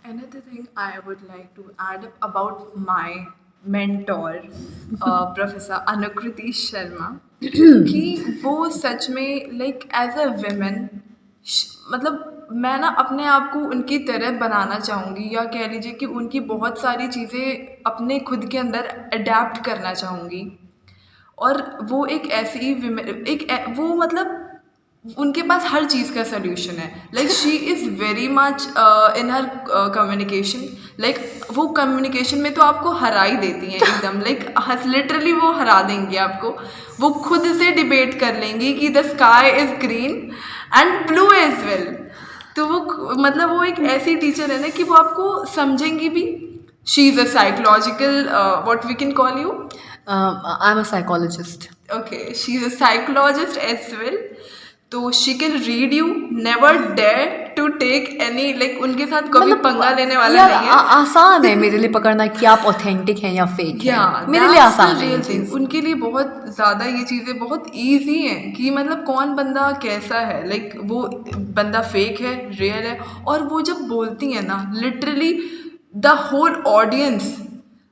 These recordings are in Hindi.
Another thing I would like to add about my mentor, Professor Anukriti Sharma, कि वो सच में लाइक एज अ वेमेन मतलब मैं ना अपने आप को उनकी तरह बनाना चाहूँगी, या कह लीजिए कि उनकी बहुत सारी चीज़ें अपने खुद के अंदर अडेप्ट करना चाहूँगी। और वो एक ऐसी वो मतलब उनके पास हर चीज़ का सॉल्यूशन है। Like she is very much in her communication. Like वो कम्युनिकेशन में तो आपको हरा ही देती हैं एकदम, लाइक लिटरली वो हरा देंगी आपको। वो खुद से डिबेट कर लेंगी कि the sky is green and blue as well. तो वो मतलब वो एक ऐसी टीचर है ना कि वो आपको समझेंगी भी। She is a psychological what we can call you. I'm a psychologist. Okay, she's a psychologist as well. तो she can read you, never dare to take any like उनके साथ कभी पंगा लेने वाला यार नहीं है। आसान है मेरे लिए पकड़ना कि आप ऑथेंटिक हैं या फेक या हैं, मेरे लिए आसान है ये रियल थिंग। चीज़। उनके लिए बहुत ज़्यादा ये चीज़ें बहुत ईजी हैं कि मतलब कौन बंदा कैसा है, लाइक वो बंदा फेक है रियल है। और वो जब बोलती हैं ना लिटरली द होल ऑडियंस,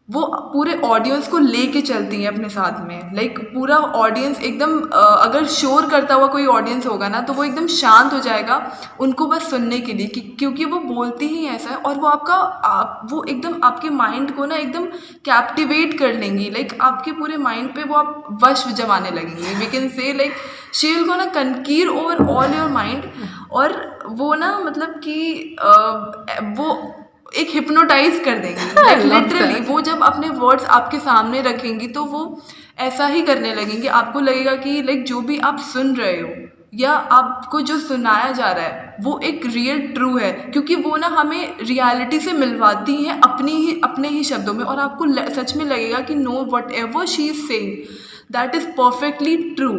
वो पूरे ऑडियंस को लेके चलती हैं अपने साथ में। लाइक पूरा ऑडियंस एकदम अगर शोर करता हुआ कोई ऑडियंस होगा ना तो वो एकदम शांत हो जाएगा उनको बस सुनने के लिए, क्योंकि वो बोलती ही ऐसा है। और वो वो एकदम आपके माइंड को ना एकदम कैप्टिवेट कर लेंगी। लाइक आपके पूरे माइंड पे वो आप वश जमाने लगेंगे। We can say like she will gonna conquer over all your mind. और वो ना मतलब कि वो एक हिप्नोटाइज कर देंगी। लाइक लिटरली वो जब अपने वर्ड्स आपके सामने रखेंगी तो वो ऐसा ही करने लगेंगे। आपको लगेगा कि लाइक जो भी आप सुन रहे हो या आपको जो सुनाया जा रहा है वो एक रियल ट्रू है, क्योंकि वो ना हमें रियलिटी से मिलवाती हैं अपने ही शब्दों में। और आपको सच में लगेगा कि no, whatever she is saying that is perfectly true.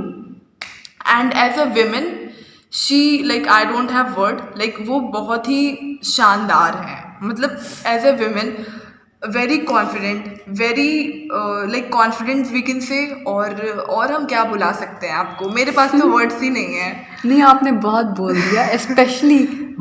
And as a women she like I don't have word, like वो बहुत ही शानदार हैं। मतलब as a women very confident, very like confident we can say. और हम क्या बुला सकते हैं आपको, मेरे पास तो वर्ड्स ही नहीं है। नहीं, आपने बहुत बोल दिया, स्पेशली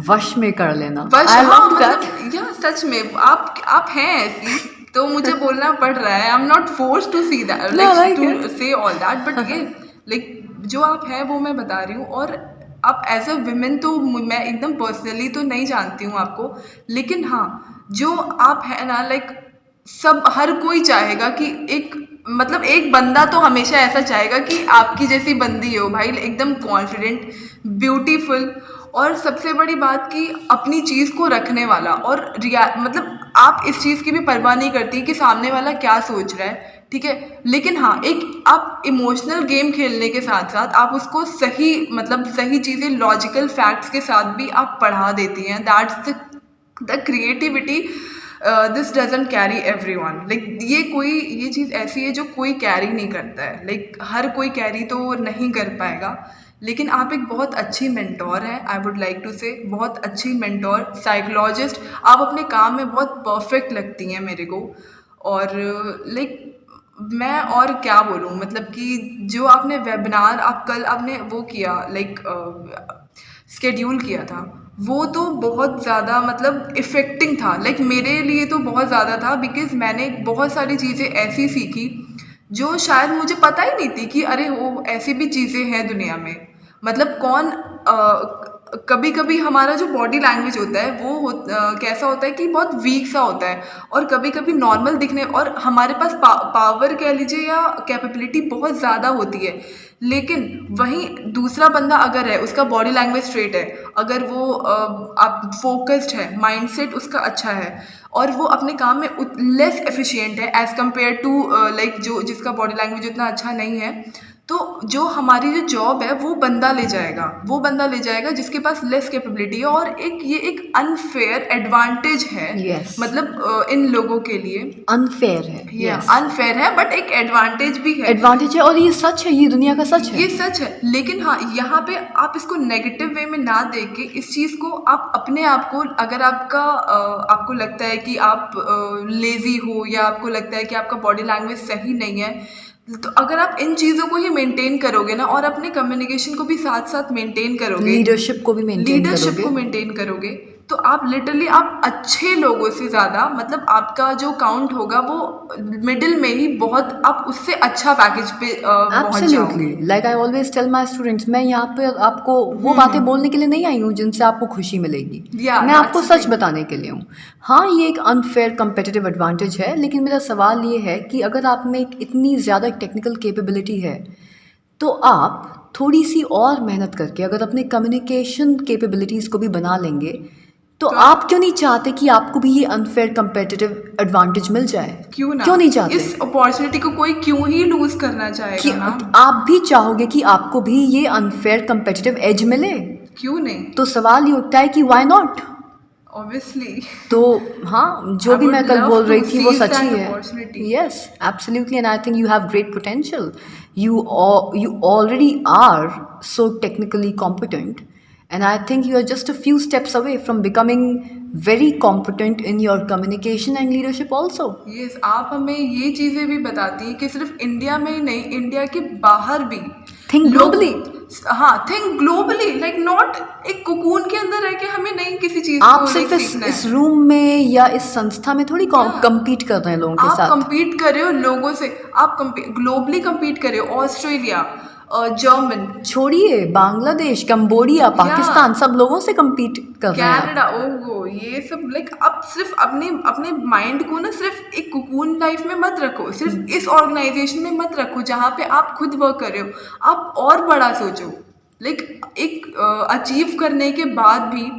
वश में कर लेना। बस आई हाँ, लव दैट। मतलब या सच में आप हैं ऐसी, तो मुझे बोलना पड़ रहा है। I am not force to see that, No, I like like to it. Say all that, but ये लाइक जो आप हैं वो मैं बता रही हूँ। और आप एज अ विमेन तो मैं एकदम पर्सनली तो नहीं जानती हूँ आपको, लेकिन हाँ जो आप हैं ना लाइक सब हर कोई चाहेगा कि एक मतलब एक बंदा तो हमेशा ऐसा चाहेगा कि आपकी जैसी बंदी हो भाई, एकदम कॉन्फिडेंट, ब्यूटीफुल। और सबसे बड़ी बात कि अपनी चीज़ को रखने वाला। और मतलब आप इस चीज़ की भी परवाह नहीं करती कि सामने वाला क्या सोच रहा है, ठीक है। लेकिन हाँ एक आप इमोशनल गेम खेलने के साथ साथ आप उसको सही मतलब सही चीज़ें लॉजिकल फैक्ट्स के साथ भी आप पढ़ा देती हैं। That's the creativity this doesn't carry every one. Like ये चीज़ ऐसी है जो कोई कैरी नहीं करता है। लाइक हर कोई कैरी तो नहीं कर पाएगा। लेकिन आप एक बहुत अच्छी मेंटोर हैं, आई वुड लाइक टू से, बहुत अच्छी मेंटोर साइकोलॉजिस्ट। आप अपने काम में बहुत परफेक्ट लगती हैं मेरे को। और लाइक मैं और क्या बोलूँ, मतलब कि जो आपने वेबिनार आप कल आपने वो किया लाइक स्केड्यूल किया था, वो तो बहुत ज़्यादा मतलब इफ़ेक्टिंग था। लाइक मेरे लिए तो बहुत ज़्यादा था, बिकॉज़ मैंने बहुत सारी चीज़ें ऐसी सीखी जो शायद मुझे पता ही नहीं थी कि अरे वो ऐसी भी चीज़ें हैं दुनिया में। मतलब कभी कभी हमारा जो बॉडी लैंग्वेज होता है वो कैसा होता है कि बहुत वीक सा होता है। और कभी कभी नॉर्मल दिखने और हमारे पास पावर कह लीजिए या कैपेबिलिटी बहुत ज़्यादा होती है। लेकिन वहीं दूसरा बंदा अगर है, उसका बॉडी लैंग्वेज स्ट्रेट है, अगर वो आप फोकस्ड है, माइंडसेट उसका अच्छा है, और वो अपने काम में लेस एफिशिएंट है एज़ कम्पेयर टू लाइक जो जिसका बॉडी लैंग्वेज उतना अच्छा नहीं है, तो जो हमारी जो जॉब है वो बंदा ले जाएगा जिसके पास लेस कैपेबिलिटी है। और ये एक अनफेयर एडवांटेज है। Yes. मतलब इन लोगों के लिए अनफेयर है। या Yes. अनफेयर है, बट एक एडवांटेज भी है। एडवांटेज है, और ये सच है, ये दुनिया का सच है। ये सच है। लेकिन हाँ यहाँ पे आप इसको नेगेटिव वे में ना देख के इस चीज़ को आप अपने आप को, अगर आपको लगता है कि आप लेज़ी हो या आपको लगता है कि आपका बॉडी लैंग्वेज सही नहीं है, तो अगर आप इन चीज़ों को ही मेंटेन करोगे ना और अपने कम्युनिकेशन को भी साथ साथ मेंटेन करोगे, लीडरशिप को भी मेंटेन लीडरशिप करोगे। को मेंटेन करोगे, तो आप लिटरली आप अच्छे लोगों से ज़्यादा मतलब आपका जो काउंट होगा वो मिडिल में ही बहुत आप उससे अच्छा पैकेज पे पहुंच जाओगे। Absolutely, like I always tell my students, मैं यहाँ पे आपको वो बातें बोलने के लिए नहीं आई हूँ जिनसे आपको खुशी मिलेगी। Yeah, मैं आपको that's the सच thing. बताने के लिए हूँ। हाँ, ये एक अनफेयर कंपेटिटिव एडवांटेज है, लेकिन मेरा सवाल ये है कि अगर आप में एक इतनी ज़्यादा टेक्निकल कैपेबिलिटी है तो आप थोड़ी सी और मेहनत करके अगर अपने कम्युनिकेशन कैपेबिलिटीज़ को भी बना लेंगे तो आप क्यों नहीं चाहते कि आपको भी ये अनफेयर कंपेटिटिव एडवांटेज मिल जाए? क्यों ना? क्यों नहीं चाहते? इस अपॉर्चुनिटी को कोई क्यों ही लूज करना कि चाहेगा ना? आप भी चाहोगे कि आपको भी ये अनफेयर कंपेटिटिव एज मिले, क्यों नहीं? तो सवाल ये उठता है कि व्हाई नॉट? ऑब्वियसली। तो हाँ, जो I भी मैं would कल love बोल to रही थी वो seize सच ही that है। opportunity. Yes, absolutely, and I think you have great potential. You already are so technically competent, and I think you are just a few steps away from becoming very competent in your communication and leadership also. Yes, आप हमें ये चीज़ें भी बताती हैं कि सिर्फ इंडिया में ही नहीं, इंडिया के बाहर भी Think globally. हाँ, थिंक ग्लोबली, लाइक नॉट एक कुकून के अंदर रह के हमें नहीं किसी चीज़ आप को सिर्फ like इस सीखना इस है। रूम में या इस संस्था में थोड़ी compete कर रहे हैं लोगों के आप साथ। compete कर रहे हो लोगों से, आप ग्लोबली compete कर रहे हो, ऑस्ट्रेलिया, जर्मन, छोड़िए, बांग्लादेश, कंबोडिया, पाकिस्तान, सब लोगों से compete कर रहे हैं आप। कनाडा, ओहो, ये सब लाइक आप सिर्फ अपने अपने माइंड को ना सिर्फ एक कुकून लाइफ में मत रखो, सिर्फ इस ऑर्गेनाइजेशन में मत रखो जहाँ पे आप खुद वर्क कर रहे हो। आप और बड़ा सोचो, लाइक एक अचीव करने के बाद भी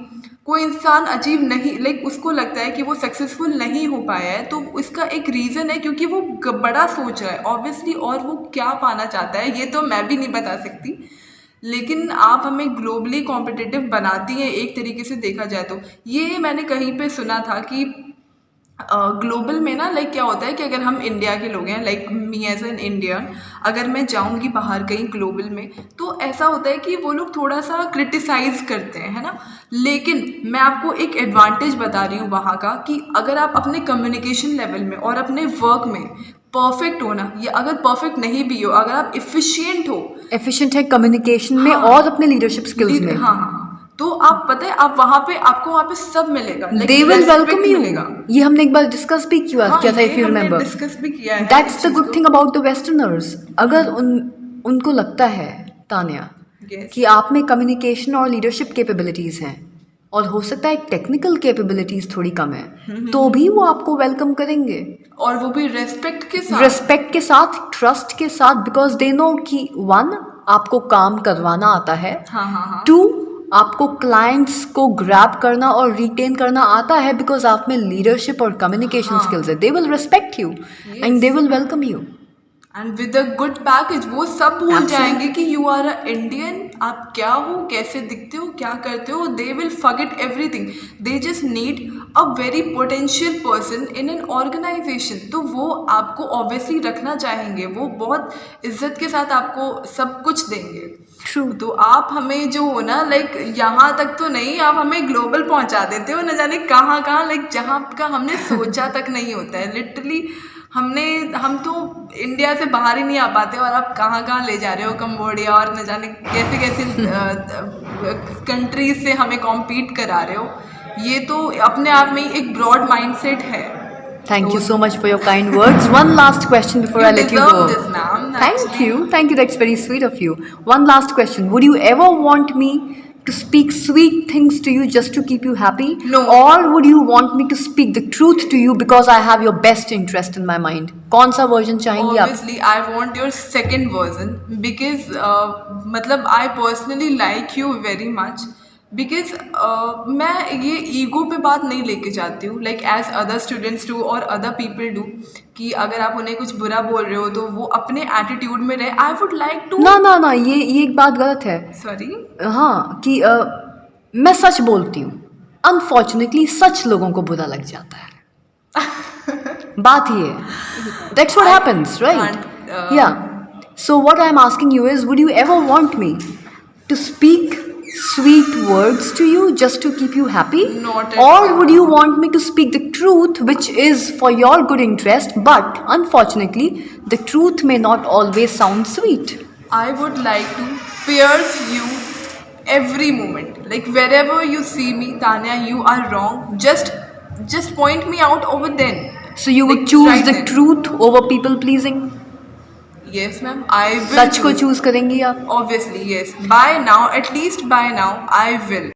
कोई इंसान अचीव नहीं, लाइक उसको लगता है कि वो सक्सेसफुल नहीं हो पाया है, तो इसका एक रीज़न है क्योंकि वो बड़ा सोच रहा है ऑब्वियसली, और वो क्या पाना चाहता है ये तो मैं भी नहीं बता सकती, लेकिन आप हमें ग्लोबली कॉम्पिटिटिव बनाती हैं एक तरीके से देखा जाए तो। ये मैंने कहीं पे सुना था कि ग्लोबल में ना लाइक क्या होता है कि अगर हम इंडिया के लोग हैं, like me as an Indian, अगर मैं जाऊंगी बाहर कहीं ग्लोबल में तो ऐसा होता है कि वो लोग थोड़ा सा क्रिटिसाइज करते हैं, है ना। लेकिन मैं आपको एक एडवांटेज बता रही हूँ वहाँ का कि अगर आप अपने कम्युनिकेशन लेवल में और अपने वर्क में परफेक्ट हो ना, या अगर परफेक्ट नहीं भी हो, अगर आप एफिशिएंट हो, एफिशिएंट है कम्युनिकेशन में और अपने लीडरशिप स्किल्स में, हाँ हाँ, तो आप पता है आप वहाँ पे आपको वहाँ पे सब मिलेगा, दे विल वेलकम यू। ये हमने एक बार डिस्कस भी किया था, इफ यू रिमेंबर। डिस्कस भी किया है। That's the good thing about the westerners. अगर उनको लगता है, तान्या, कि आप में कम्युनिकेशन और लीडरशिप कैपेबिलिटीज हैं और हो सकता है टेक्निकल कैपेबिलिटीज थोड़ी कम है, तो भी वो आपको वेलकम करेंगे, और वो भी रेस्पेक्ट के साथ, ट्रस्ट के साथ, बिकॉज दे नो कि 1, आपको काम करवाना आता है, हाँ, 2, आपको क्लाइंट्स को ग्रैब करना और रिटेन करना आता है, बिकॉज आप में लीडरशिप और कम्युनिकेशन स्किल्स है। They will respect you and they will welcome you, and with a good package. वो सब भूल जाएंगे कि यू आर अ इंडियन, आप क्या हो, कैसे दिखते हो, क्या करते हो। They will forget everything, they just need a very potential person in an organisation. तो वो आपको ऑब्वियसली रखना चाहेंगे, वो बहुत इज्जत के साथ आपको सब कुछ देंगे। ट्रू। तो आप हमें जो हो ना लाइक यहाँ तक तो नहीं, आप हमें ग्लोबल पहुँचा देते हो, न जाने कहाँ कहाँ, लाइक जहाँ का हमने सोचा तक नहीं होता है। लिटरली हम तो इंडिया से बाहर ही नहीं आ पाते, और आप कहाँ कहाँ ले जा रहे हो, कंबोडिया और न जाने कैसे कैसे कंट्रीज से हमें कॉम्पीट करा रहे हो। ये तो अपने आप में ही एक ब्रॉड माइंडसेट है। Thank you so much for your kind words. One last question before I let you deserve go. this, ma'am, Thank actually. you. That's very sweet of you. One last question. Would you ever want me to speak sweet things to you just to keep you happy? No. Or would you want me to speak the truth to you because I have your best interest in my mind? कौन सा version चाहेंगी आप? Obviously, I want your second version because मतलब I personally like you very much. Because मैं ये ईगो पे बात नहीं लेके जाती हूँ, like as other students do और अदर पीपल डू, कि अगर आप उन्हें कुछ बुरा बोल रहे हो तो वो अपने एटीट्यूड में रहे। आई वुड लाइक टू ना, ये एक बात गलत है। सॉरी, हाँ, कि मैं सच बोलती हूँ, अनफॉर्चुनेटली सच लोगों को बुरा लग जाता है। बात ये है, that's what happens, right? Yeah, so what I am asking you is, would you ever want me to speak sweet words to you just to keep you happy? Not at or all. would you want me to speak the truth which is for your good interest, but unfortunately the truth may not always sound sweet? I would like to pierce you every moment. Like wherever you see me, Tanya, you are wrong. Just point me out over then. So you would Like, choose right the then. truth over people pleasing? Yes, ma'am. I will. सच को चूज करेंगी आप? Obviously, yes. By now, at least by now, I will.